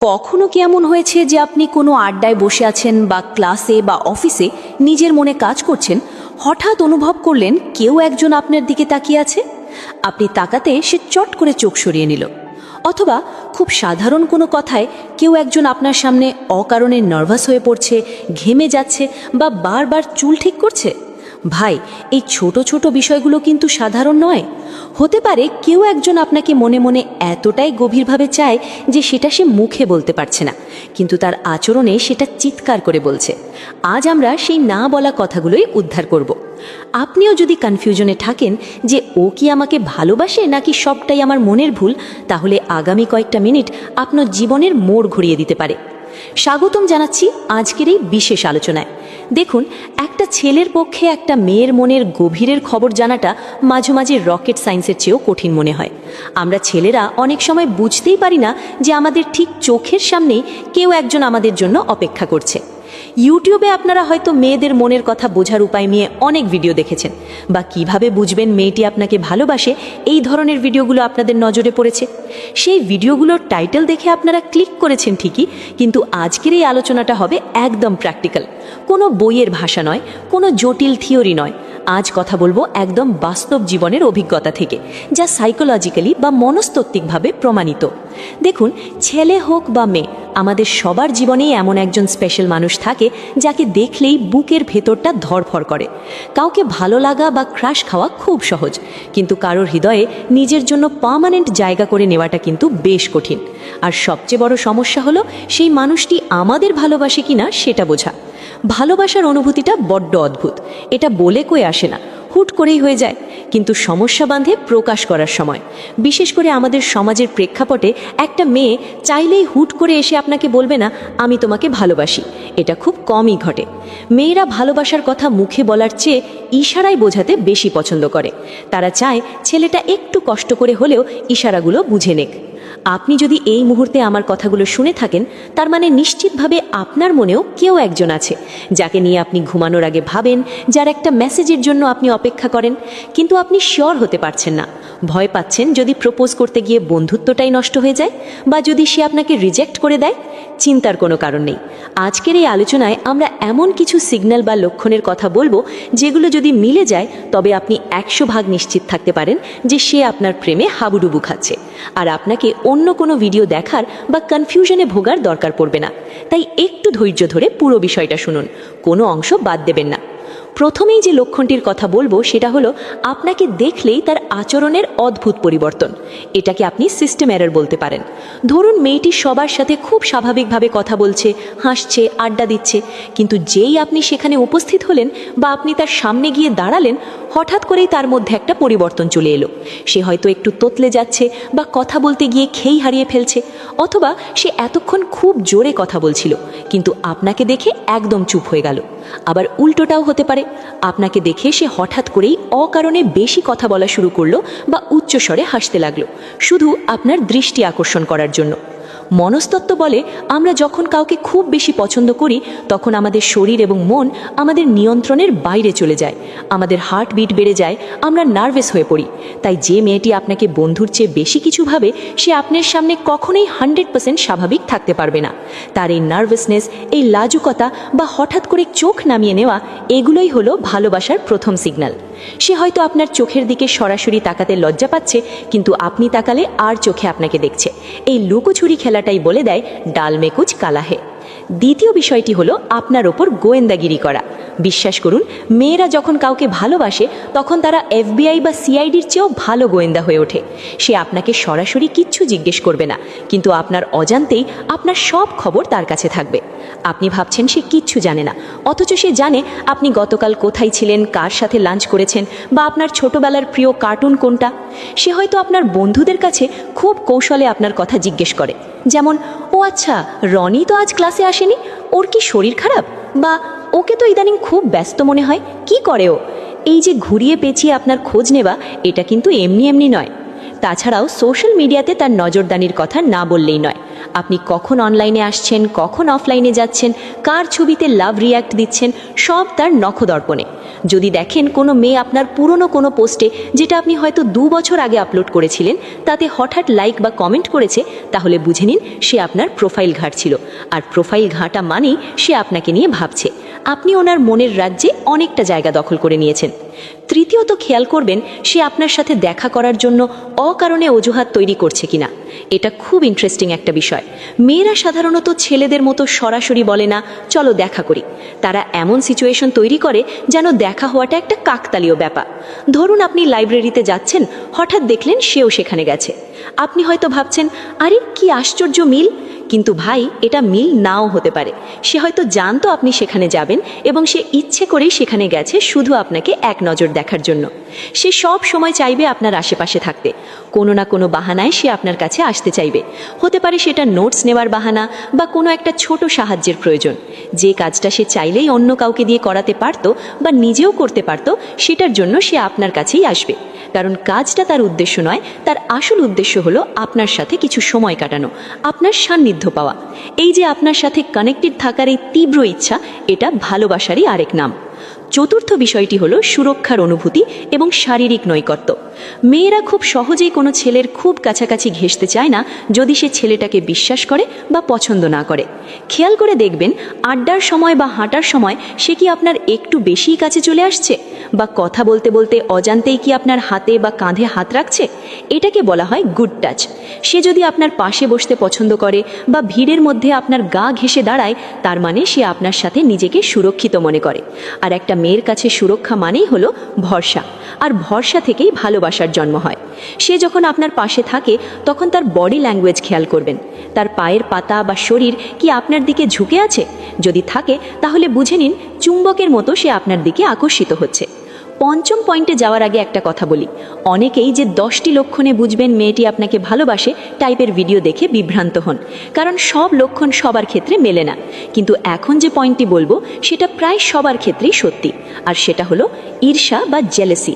কখনো কি এমন হয়েছে যে আপনি কোনো আড্ডায় বসে আছেন বা ক্লাসে বা অফিসে নিজের মনে কাজ করছেন, হঠাৎ অনুভব করলেন কেউ একজন আপনার দিকে তাকিয়ে আছে? আপনি তাকাতে সে চট করে চোখ সরিয়ে নিল। অথবা খুব সাধারণ কোনো কথায় কেউ একজন আপনার সামনে অকারণে নার্ভাস হয়ে পড়ছে, ঘেমে যাচ্ছে বা বারবার চুল ঠিক করছে। ভাই, এই ছোট ছোট বিষয়গুলো কিন্তু সাধারণ নয়। হতে পারে কেউ একজন আপনাকে মনে মনে এতটাই গভীরভাবে চায় যে সেটা সে মুখে বলতে পারছে না, কিন্তু তার আচরণে সেটা চিৎকার করে বলছে। আজ আমরা সেই না বলা কথাগুলোই উদ্ধার করব। আপনিও যদি কনফিউশনে থাকেন যে ও কি আমাকে ভালোবাসে নাকি সবটাই আমার মনের ভুল, তাহলে আগামী কয়েকটা মিনিট আপনার জীবনের মোড় ঘুরিয়ে দিতে পারে। স্বাগতম জানাচ্ছি আজকের এই বিশেষ আলোচনায়। দেখুন, একটা ছেলের পক্ষে একটা মেয়ের মনের গভীরের খবর জানাটা মাঝে মাঝে রকেট সায়েন্সের চেয়েও কঠিন মনে হয়। আমরা ছেলেরা অনেক সময় বুঝতেই পারি না যে আমাদের ঠিক চোখের সামনেই কেউ একজন আমাদের জন্য অপেক্ষা করছে। ইউটিউবে আপনারা হয়তো মেয়েদের মনের কথা বোঝার উপায় নিয়ে অনেক ভিডিও দেখেছেন, বা কিভাবে বুঝবেন মেয়েটি আপনাকে ভালোবাসে, এই ধরনের ভিডিওগুলো আপনাদের নজরে পড়েছে। সেই ভিডিওগুলোর টাইটেল দেখে আপনারা ক্লিক করেছেন ঠিকই, কিন্তু আজকের এই আলোচনাটা হবে একদম প্র্যাকটিক্যাল। কোনো বইয়ের ভাষা নয়, কোনো জটিল থিওরি নয়। আজ কথা বলবো একদম বাস্তব জীবনের অভিজ্ঞতা থেকে, যা সাইকোলজিক্যালি বা মনস্তাত্ত্বিকভাবে প্রমাণিত। দেখুন, ছেলে হোক বা মেয়ে, আমাদের সবার জীবনেই এমন একজন স্পেশাল মানুষ থাকে যাকে দেখলেই বুকের ভেতরটা ধড়ফড় করে। কাউকে ভালো লাগা বা ক্রাশ খাওয়া খুব সহজ, কিন্তু কারোর হৃদয়ে নিজের জন্য পার্মানেন্ট জায়গা করে নেওয়াটা কিন্তু বেশ কঠিন। আর সবচেয়ে বড় সমস্যা হলো সেই মানুষটি আমাদের ভালোবাসে কিনা সেটা বোঝা। ভালোবাসার অনুভূতিটা বড্ড অদ্ভুত। এটা বলে কয়ে আসে না, হুট করেই হয়ে যায়। কিন্তু সমস্যা বাঁধে প্রকাশ করার সময়। বিশেষ করে আমাদের সমাজের প্রেক্ষাপটে একটা মেয়ে চাইলেই হুট করে এসে আপনাকে বলবে না আমি তোমাকে ভালোবাসি। এটা খুব কমই ঘটে। মেয়েরা ভালোবাসার কথা মুখে বলার চেয়ে ইশারায় বোঝাতে বেশি পছন্দ করে। তারা চায় ছেলেটা একটু কষ্ট করে হলেও ইশারাগুলো বুঝে নেক। আপনি যদি এই মুহূর্তে আমার কথাগুলো শুনে থাকেন, তার মানে নিশ্চিতভাবে আপনার মনেও কেউ একজন আছে যাকে নিয়ে আপনি ঘুমানোর আগে ভাবেন, যার একটা মেসেজের জন্য আপনি অপেক্ষা করেন, কিন্তু আপনি শিওর হতে পারছেন না। ভয় পাচ্ছেন যদি প্রপোজ করতে গিয়ে বন্ধুত্বটাই নষ্ট হয়ে যায়, বা যদি সে আপনাকে রিজেক্ট করে দেয়। চিন্তার কোনো কারণ নেই। আজকের এই আলোচনায় আমরা এমন কিছু সিগন্যাল বা লক্ষণের কথা বলবো যেগুলো যদি মিলে যায়, তবে আপনি 100% নিশ্চিত থাকতে পারেন যে সে আপনার প্রেমে হাবুডুবু খাচ্ছে, আর আপনাকে অন্য কোনো ভিডিও দেখার বা কনফিউশনে ভোগার দরকার পড়বে না। তাই একটু ধৈর্য ধরে পুরো বিষয়টা শুনুন, কোনো অংশ বাদ দেবেন না। প্রথমেই যে লক্ষণটির কথা বলবো সেটা হলো আপনাকে দেখলেই তার আচরণের অদ্ভুত পরিবর্তন। এটাকে আপনি সিস্টেম এরর বলতে পারেন। ধরুন, মেয়েটি সবার সাথে খুব স্বাভাবিকভাবে কথা বলছে, হাসছে, আড্ডা দিচ্ছে, কিন্তু যেই আপনি সেখানে উপস্থিত হলেন বা আপনি তার সামনে গিয়ে দাঁড়ালেন, হঠাৎ করেই তার মধ্যে একটা পরিবর্তন চলে এলো। সে হয়তো একটু তোতলে যাচ্ছে, বা কথা বলতে গিয়ে খেই হারিয়ে ফেলছে, অথবা সে এতক্ষণ খুব জোরে কথা বলছিল কিন্তু আপনাকে দেখে একদম চুপ হয়ে গেল। আবার উল্টোটাও হতে পারে, আপনাকে দেখে সে হঠাৎ করেই অকারণে বেশি কথা বলা শুরু করলো বা উচ্চস্বরে হাসতে লাগলো, শুধু আপনার দৃষ্টি আকর্ষণ করার জন্য। মনস্তত্ত্ব বলে আমরা যখন কাউকে খুব বেশি পছন্দ করি, তখন আমাদের শরীর এবং মন আমাদের নিয়ন্ত্রণের বাইরে চলে যায়, আমাদের হার্টবিট বেড়ে যায়, আমরা নার্ভাস হয়ে পড়ি। তাই যে মেয়েটি আপনাকে বন্ধুর চেয়ে বেশি কিছু ভাবে, সে আপনার সামনে কখনোই 100% স্বাভাবিক থাকতে পারবে না। তার এই নার্ভাসনেস, এই লাজুকতা বা হঠাৎ করে চোখ নামিয়ে নেওয়া, এগুলোই হলো ভালোবাসার প্রথম সিগন্যাল। সে হয়তো আপনার চোখের দিকে সরাসরি তাকাতে লজ্জা পাচ্ছে, কিন্তু আপনি তাকালে আর চোখে আপনাকে দেখছে। এই লুকোচুরি খেলাটাই বলে দেয় ডাল মে কুচ কালা হে। দ্বিতীয় বিষয়টি হলো আপনার ওপর গোয়েন্দাগিরি করা। বিশ্বাস করুন, মেয়েরা যখন কাউকে ভালোবাসে তখন তারা FBI বা CIDর চেয়েও ভালো গোয়েন্দা হয়ে ওঠে। সে আপনাকে সরাসরি কিচ্ছু জিজ্ঞেস করবে না, কিন্তু আপনার অজান্তেই আপনার সব খবর তার কাছে থাকবে। আপনি ভাবছেন সে কিচ্ছু জানে না, অথচ সে জানে আপনি গতকাল কোথায় ছিলেন, কার সাথে লাঞ্চ করেছেন, বা আপনার ছোটবেলার প্রিয় কার্টুন কোনটা। সে হয়তো আপনার বন্ধুদের কাছে খুব কৌশলে আপনার কথা জিজ্ঞেস করে, যেমন, ও আচ্ছা, রনি তো আজ ক্লাসে আসেনি, ওর কি শরীর খারাপ, বা ওকে তো ইদানিং খুব ব্যস্ত মনে হয়, কি করে ও। এই যে ঘুরিয়ে পেঁচিয়ে আপনার খোঁজ নেওয়া, এটা কিন্তু এমনি এমনি নয়। তাছাড়াও সোশ্যাল মিডিয়াতে তার নজরদানির কথা না বললেই নয়। আপনি কখন অনলাইনে আসছেন, কখন অফলাইনে যাচ্ছেন, কার ছবিতে লাভ রিয়্যাক্ট দিচ্ছেন, সব তার নখদর্পণে। যদি দেখেন কোনো মেয়ে আপনার পুরনো কোনো পোস্টে, যেটা আপনি হয়তো 2 বছর আগে আপলোড করেছিলেন, তাতে হঠাৎ লাইক বা কমেন্ট করেছে, তাহলে বুঝে নিন সে আপনার প্রোফাইল ঘাঁটছিল। আর প্রোফাইল ঘাঁটা মানেই সে আপনাকে নিয়ে ভাবছে। আপনি ওনার মনের রাজ্যে অনেকটা জায়গা দখল করে নিয়েছেন। তৃতীয়ত, খেয়াল করবেন সে আপনার সাথে দেখা করার জন্য অকারণে অজুহাত তৈরি করছে কিনা। এটা খুব ইন্টারেস্টিং একটা বিষয়। মেয়েরা সাধারণত ছেলেদের মতো সরাসরি বলে না চলো দেখা করি। তারা এমন সিচুয়েশন তৈরি করে যেন দেখা হওয়াটা একটা কাকতালীয় ব্যাপার। ধরুন আপনি লাইব্রেরিতে যাচ্ছেন, হঠাৎ দেখলেন সেও সেখানে গেছে। আপনি হয়তো ভাবছেন আরে কি আশ্চর্য মিল, কিন্তু ভাই এটা মিল নাও হতে পারে। সে হয়তো জানতো আপনি সেখানে যাবেন এবং সে ইচ্ছে করেই সেখানে গেছে শুধু আপনাকে এক নজর দেখার জন্য। সে সব সময় চাইবে আপনার আশেপাশে থাকতে। কোনো না কোনো বাহানায় সে আপনার কাছে আসতে চাইবে। হতে পারে সেটা নোটস নেওয়ার বাহানা বা কোনো একটা ছোট সাহায্যের প্রয়োজন। যে কাজটা সে চাইলেই অন্য কাউকে দিয়ে করাতে পারত বা নিজেও করতে পারত, সেটার জন্য সে আপনার কাছেই আসবে। কারণ কাজটা তার উদ্দেশ্য নয়, তার আসল উদ্দেশ্য হলো আপনার সাথে কিছু সময় কাটানো, আপনার সান্নিধ্য পাওয়া। এই যে আপনার সাথে কানেক্টেড থাকার এই তীব্র ইচ্ছা, এটা ভালোবাসারই আরেক নাম। চতুর্থ বিষয়টি হলো সুরক্ষার অনুভূতি এবং শারীরিক নৈকট্য। মেয়েরা খুব সহজেই কোনো ছেলের খুব কাছাকাছি ঘেঁষতে চায় না যদি সে ছেলেটাকে বিশ্বাস করে বা পছন্দ না করে। খেয়াল করে দেখবেন আড্ডার সময় বা হাঁটার সময় সে কি আপনার একটু বেশিই কাছে চলে আসছে, বা কথা বলতে বলতে অজান্তেই কি আপনার হাতে বা কাঁধে হাত রাখছে। এটাকে বলা হয় গুড টাচ। সে যদি আপনার পাশে বসতে পছন্দ করে বা ভিড়ের মধ্যে আপনার গা ঘেঁষে দাঁড়ায়, তার মানে সে আপনার সাথে নিজেকে সুরক্ষিত মনে করে। আর একটা মেয়ের কাছে সুরক্ষা মানেই হলো ভরসা, আর ভরসা থেকেই ভালোবাসার জন্ম হয়। সে যখন আপনার পাশে থাকে তখন তার বডি ল্যাঙ্গুয়েজ খেয়াল করবেন। তার পায়ের পাতা বা শরীর কি আপনার দিকে ঝুঁকে আছে? যদি থাকে তাহলে বুঝে নিন চুম্বকের মতো সে আপনার দিকে আকর্ষিত হচ্ছে। পঞ্চম পয়েন্টে যাওয়ার আগে একটা কথা বলি, অনেকেই যে 10টি লক্ষণে বুঝবেন মেয়েটি আপনাকে ভালোবাসে টাইপের ভিডিও দেখে বিভ্রান্ত হন, কারণ সব লক্ষণ সবার ক্ষেত্রে মেলে না। কিন্তু এখন যে পয়েন্টটি বলবো সেটা প্রায় সবার ক্ষেত্রেই সত্যি, আর সেটা হলো ঈর্ষা বা জেলেসি।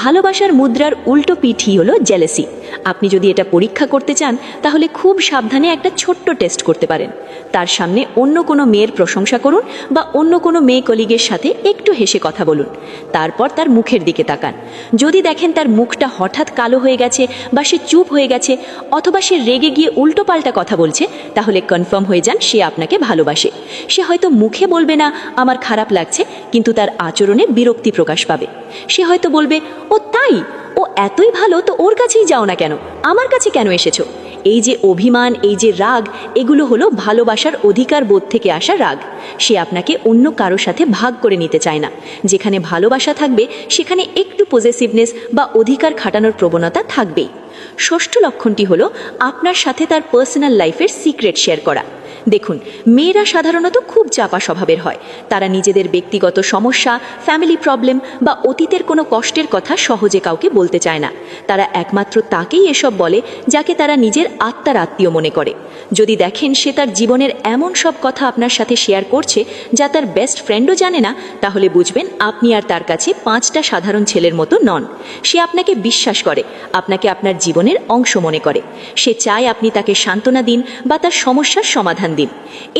ভালোবাসার মুদ্রার উল্টো পিঠই হলো জেলেসি। আপনি যদি এটা পরীক্ষা করতে চান তাহলে খুব সাবধানে একটা ছোট্ট টেস্ট করতে পারেন। তার সামনে অন্য কোনো মেয়ের প্রশংসা করুন বা অন্য কোনো মেয়ে কলিগের সাথে একটু হেসে কথা বলুন। তারপর তার মুখের দিকে তাকান। যদি দেখেন তার মুখটা হঠাৎ কালো হয়ে গেছে বা সে চুপ হয়ে গেছে অথবা সে রেগে গিয়ে উল্টোপাল্টা কথা বলছে, তাহলে কনফার্ম হয়ে যান সে আপনাকে ভালোবাসে। সে হয়তো মুখে বলবে না আমার খারাপ লাগছে, কিন্তু তার আচরণে বিরক্তি প্রকাশ পাবে। সে হয়তো বলবে ও তাই, ও এতই ভালো তো ওর কাছেই যাও না কেন, আমার কাছে কেন এসেছো। এই যে অভিমান, এই যে রাগ, এগুলো হলো ভালোবাসার অধিকার বোধ থেকে আসা রাগ। সে আপনাকে অন্য কারো সাথে ভাগ করে নিতে চায় না। যেখানে ভালোবাসা থাকবে সেখানে একটু পজেসিভনেস বা অধিকার খাটানোর প্রবণতা থাকবেই। ষষ্ঠ লক্ষণটি হলো আপনার সাথে তার পার্সোনাল লাইফের সিক্রেট শেয়ার করা। দেখুন, মেয়েরা সাধারণত খুব চাপা স্বভাবের হয়। তারা নিজেদের ব্যক্তিগত সমস্যা, ফ্যামিলি প্রবলেম বা অতীতের কোনো কষ্টের কথা সহজে কাউকে বলতে চায় না। তারা একমাত্র তাকেই এসব বলে যাকে তারা নিজের আত্মার আত্মীয় মনে করে। যদি দেখেন সে তার জীবনের এমন সব কথা আপনার সাথে শেয়ার করছে যা তার বেস্ট ফ্রেন্ডও জানে না, তাহলে বুঝবেন আপনি আর তার কাছে 5টা সাধারণ ছেলের মতো নন। সে আপনাকে বিশ্বাস করে, আপনাকে আপনার জীবনের অংশ মনে করে। সে চায় আপনি তাকে সান্ত্বনা দিন বা তার সমস্যার সমাধান দিন।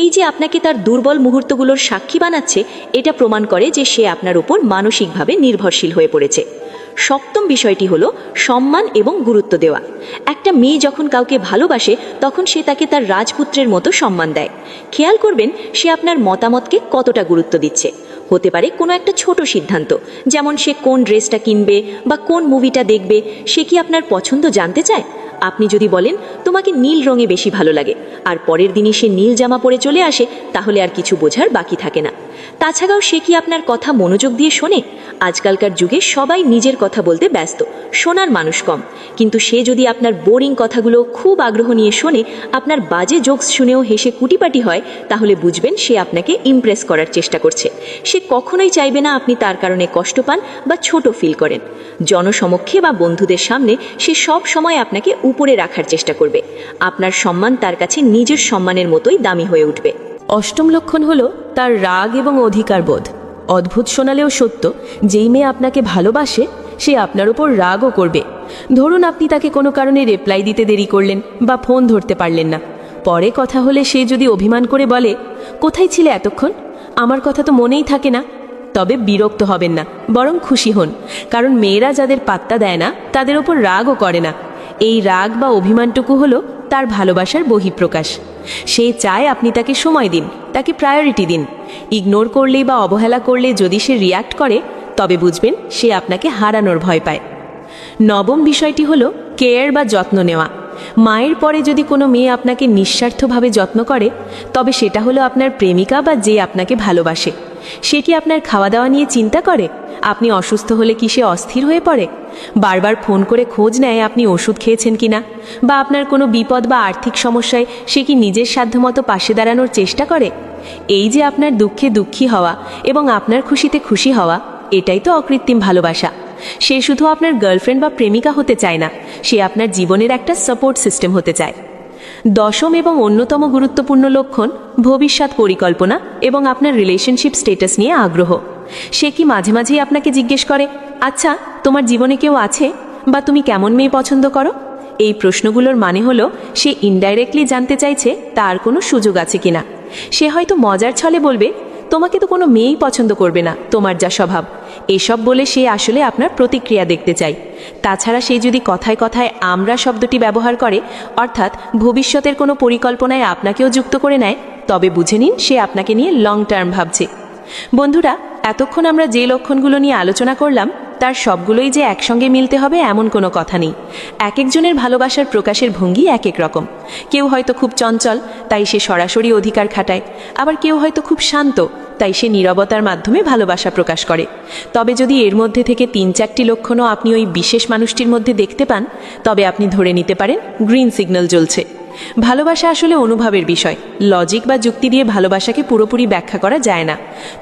এই যে আপনাকে তার দুর্বল মুহূর্তগুলোর সাক্ষী বানাচ্ছে, এটা প্রমাণ করে যে সে আপনার উপর মানসিকভাবে নির্ভরশীল হয়ে পড়েছে। সপ্তম বিষয়টি হলো সম্মান এবং গুরুত্ব দেওয়া। একটা মেয়ে যখন কাউকে ভালোবাসে তখন সে তাকে তার রাজপুত্রের মতো সম্মান দেয়। খেয়াল করবেন সে আপনার মতামতকে কতটা গুরুত্ব দিচ্ছে। হতে পারে কোনো একটা ছোট সিদ্ধান্ত, যেমন সে কোন ড্রেসটা কিনবে বা কোন মুভিটা দেখবে, সে কি আপনার পছন্দ জানতে চায়? আপনি যদি বলেন তোমাকে নীল রঙে বেশি ভালো লাগে, আর পরের দিনই সে নীল জামা পরে চলে আসে, তাহলে আর কিছু বোঝার বাকি থাকে না। তাছাড়াও সে কি আপনার কথা মনোযোগ দিয়ে শোনে? আজকালকার যুগে সবাই নিজের কথা বলতে ব্যস্ত, শোনার মানুষ কম। কিন্তু সে যদি আপনার বোরিং কথাগুলো খুব আগ্রহ নিয়ে শোনে, আপনার বাজে জোকস শুনেও হেসে কুটিপাটি হয়, তাহলে বুঝবেন সে আপনাকে ইমপ্রেস করার চেষ্টা করছে। সে কখনোই চাইবে না আপনি তার কারণে কষ্ট পান বা ছোট ফিল করেন। জনসমক্ষে বা বন্ধুদের সামনে সে সব সময় আপনাকে উপরে রাখার চেষ্টা করবে। আপনার সম্মান তার কাছে নিজের সম্মানের মতোই দামি হয়ে উঠবে। অষ্টম লক্ষণ হলো তার রাগ এবং অধিকার বোধ। অদ্ভুত শোনালেও সত্য, যেই মেয়ে আপনাকে ভালোবাসে সে আপনার উপর রাগও করবে। ধরুন আপনি তাকে কোনো কারণে রিপ্লাই দিতে দেরি করলেন বা ফোন ধরতে পারলেন না। পরে কথা হলে সে যদি অভিমান করে বলে কোথায় ছিলে এতক্ষণ, আমার কথা তো মনেই থাকে না, তবে বিরক্ত হবেন না, বরং খুশি হন, কারণ মেয়েরা যাদের পাত্তা দেয় না তাদের ওপর রাগও করে না। এই রাগ বা অভিমানটুকু হলো তার ভালোবাসার বহিঃপ্রকাশ। সে চায় আপনি তাকে সময় দিন, তাকে প্রায়োরিটি দিন। ইগনোর করলে বা অবহেলা করলে যদি সে রিয়্যাক্ট করে, তবে বুঝবেন সে আপনাকে হারানোর ভয় পায়। নবম বিষয়টি হলো কেয়ার বা যত্ন নেওয়া। মায়ের পরে যদি কোনো মেয়ে আপনাকে নিঃস্বার্থভাবে যত্ন করে, তবে সেটা হলো আপনার প্রেমিকা বা যে আপনাকে ভালোবাসে। সে কি আপনার খাওয়া দাওয়া নিয়ে চিন্তা করে? আপনি অসুস্থ হলে কি সে অস্থির হয়ে পড়ে? বারবার ফোন করে খোঁজ নেয় আপনি ওষুধ খেয়েছেন কিনা? বা আপনার কোনো বিপদ বা আর্থিক সমস্যায় সে কি নিজের সাধ্যমতো পাশে দাঁড়ানোর চেষ্টা করে? এই যে আপনার দুঃখে দুঃখী হওয়া এবং আপনার খুশিতে খুশি হওয়া, এটাই তো অকৃত্রিম ভালোবাসা। সে শুধু আপনার গার্লফ্রেন্ড বা প্রেমিকা হতে চায় না, সে আপনার জীবনের একটা সাপোর্ট সিস্টেম হতে চায়। দশম এবং অন্যতম গুরুত্বপূর্ণ লক্ষণ ভবিষ্যৎ পরিকল্পনা এবং আপনার রিলেশনশিপ স্টেটাস নিয়ে আগ্রহ। সে কি মাঝে মাঝেই আপনাকে জিজ্ঞেস করে, আচ্ছা তোমার জীবনে কেউ আছে, বা তুমি কেমন মেয়ে পছন্দ করো? এই প্রশ্নগুলোর মানে হলো সে ইনডাইরেক্টলি জানতে চাইছে তার কোনো সুযোগ আছে কিনা। সে হয়তো মজার ছলে বলবে, তোমাকে তো কোনো মেয়েই পছন্দ করবে না, তোমার যা স্বভাব। এসব বলে সে আসলে আপনার প্রতিক্রিয়া দেখতে চায়। তাছাড়া সে যদি কথায় কথায় আমরা শব্দটি ব্যবহার করে, অর্থাৎ ভবিষ্যতের কোনো পরিকল্পনায় আপনাকেও যুক্ত করে নেয়, তবে বুঝে নিন সে আপনাকে নিয়ে লং টার্ম ভাবছে। বন্ধুরা, এতক্ষণ আমরা যে লক্ষণগুলো নিয়ে আলোচনা করলাম, তার সবগুলোই যে একসঙ্গে মিলতে হবে এমন কোনো কথা নেই। এক একজনের ভালোবাসার প্রকাশের ভঙ্গি এক এক রকম। কেউ হয়তো খুব চঞ্চল, তাই সে সরাসরি অধিকার খাটায়। আবার কেউ হয়তো খুব শান্ত, তাই সে নীরবতার মাধ্যমে ভালোবাসা প্রকাশ করে। তবে যদি এর মধ্যে থেকে ৩-৪টি লক্ষণও আপনি ওই বিশেষ মানুষটির মধ্যে দেখতে পান, তবে আপনি ধরে নিতে পারেন গ্রিন সিগন্যাল জ্বলছে। ভালোবাসা আসলে অনুভবের বিষয়। লজিক বা যুক্তি দিয়ে ভালোবাসাকে পুরোপুরি ব্যাখ্যা করা যায় না।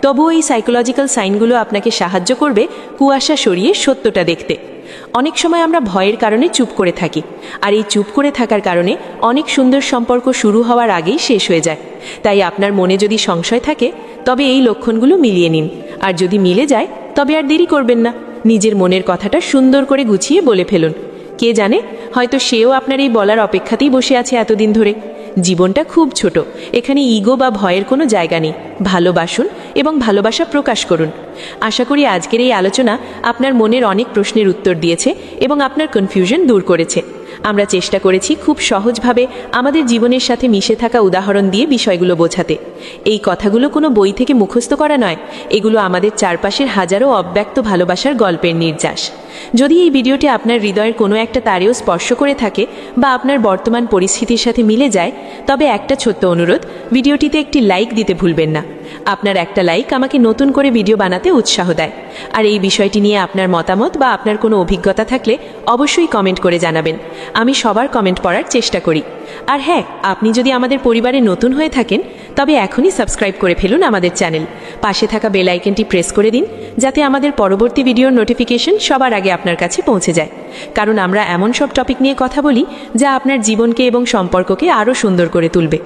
তবুও এই সাইকোলজিক্যাল সাইনগুলো আপনাকে সাহায্য করবে কুয়াশা সরিয়ে সত্যটা দেখতে। অনেক সময় আমরা ভয়ের কারণে চুপ করে থাকি, আর এই চুপ করে থাকার কারণে অনেক সুন্দর সম্পর্ক শুরু হওয়ার আগেই শেষ হয়ে যায়। তাই আপনার মনে যদি সংশয় থাকে, তবে এই লক্ষণগুলো মিলিয়ে নিন। আর যদি মিলে যায়, তবে আর দেরি করবেন না, নিজের মনের কথাটা সুন্দর করে গুছিয়ে বলে ফেলুন। কে জানে, হয়তো সেও আপনার এই বলার অপেক্ষাতেই বসে আছে এতদিন ধরে। জীবনটা খুব ছোট, এখানে ইগো বা ভয়ের কোনো জায়গা নেই। ভালোবাসুন এবং ভালোবাসা প্রকাশ করুন। আশা করি আজকের এই আলোচনা আপনার মনের অনেক প্রশ্নের উত্তর দিয়েছে এবং আপনার কনফিউশন দূর করেছে। আমরা চেষ্টা করেছি খুব সহজভাবে আমাদের জীবনের সাথে মিশে থাকা উদাহরণ দিয়ে বিষয়গুলো বোঝাতে। এই কথাগুলো কোনো বই থেকে মুখস্থ করা নয়, এগুলো আমাদের চারপাশের হাজারো অব্যক্ত ভালোবাসার গল্পের নির্যাস। যদি এই ভিডিওটি আপনার হৃদয়ের কোনো একটা তারেও স্পর্শ করে থাকে বা আপনার বর্তমান পরিস্থিতির সাথে মিলে যায়, তবে একটা ছোট্ট অনুরোধ, ভিডিওটিতে একটি লাইক দিতে ভুলবেন না। আপনার একটা লাইক আমাকে নতুন করে ভিডিও বানাতে উৎসাহ দেয়। আর এই বিষয়টি নিয়ে আপনার মতামত বা আপনার কোনো অভিজ্ঞতা থাকলে অবশ্যই কমেন্ট করে জানাবেন। আমি সবার কমেন্ট পড়ার চেষ্টা করি। আর হ্যাঁ, আপনি যদি আমাদের পরিবারে নতুন হয়ে থাকেন, তবে এখনই সাবস্ক্রাইব করে ফেলুন আমাদের চ্যানেল। পাশে থাকা বেল আইকনটি প্রেস করে দিন, যাতে আমাদের পরবর্তী ভিডিওর নোটিফিকেশন সবার আগে আপনার কাছে পৌঁছে যায়। কারণ আমরা এমন সব টপিক নিয়ে কথা বলি যা আপনার জীবনকে এবং সম্পর্ককে আরও সুন্দর করে তুলবে।